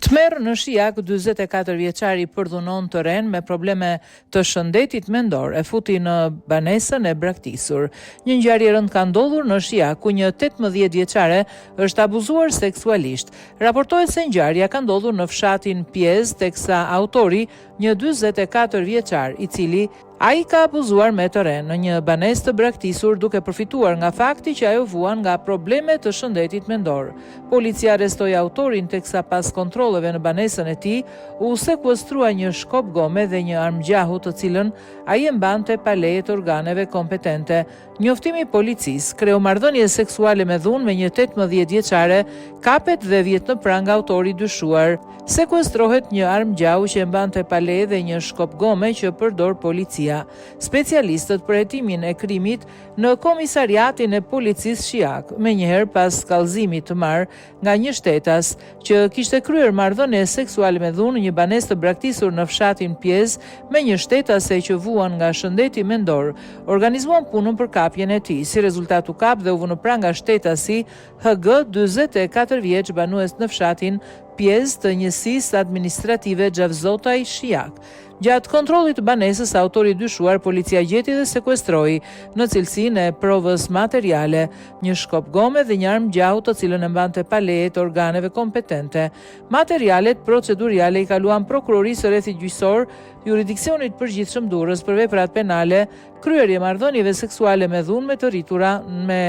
Tmerr në Shijak, 44 vjeçari përdhunon të ren me probleme të shëndetit mendor, e futi në banesën e braktisur. Një ngjarje rënd ka ndodhur në Shijak, ku një 18 vjeçare është abuzuar seksualisht. Raportohet se ngjarja ka ndodhur në fshatin Pjez, teksa autori, një 44 vjeçar, i cili ai ka abuzuar me të ren në një banesë të braktisur, duke përfituar nga fakti që ajo vuan nga probleme të shëndetit mendor. Policia arrestoi autorin, teksa pas kontrolleve në banesën e tij u sekuestrua një shkop gome dhe një armë gjahu, të cilën ai e mbante pa leje të organeve kompetente. Njoftimi i policisë, kreu marrëdhënie seksuale me dhunë me një 18 vjeçare, kapet dhe vjet në prang nga autori dyshuar. Sekuestrohet një armë gjahu që e mbante pa leje dhe një shkop gome që përdor policia. Specialistët për hetimin e krimit në komisariatin e policisë Shijak, menjëherë pas kallëzimit të marrë nga një shtetas që kishte kryer marrëdhënie seksuale me dhunë në një banesë të braktisur në fshatin Pjez me një shtetase që vuan nga shëndeti mendor, organizuan punën për kapjen e tij. Si rezultat u kap dhe u vë në prang nga shtetasi HG, 44 vjeç, banues në fshatin Pjez të njësisë administrative Xhavzotaj Shijak. Gjatë kontrollit të banesës, autori i dyshuar policia gjeti dhe sekuestroi në cilësinë e provës materiale një shkop gome dhe një armë gjahu, të cilën e mbante pa leje të organeve kompetente. Materialet proceduriale i kaluan prokurorisë së rrethit gjyqësor, jurisdiksionit përgjithshëm Durrës për veprat penale, kryerje marrëdhënieve seksuale me dhunë me të rritura me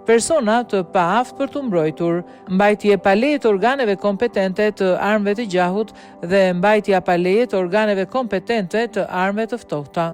persona të paaft për të mbrojtur, mbajtje pa leje të organeve kompetente të armëve të gjahut dhe mbajtja pa leje të organeve kompetente të armëve të ftohta.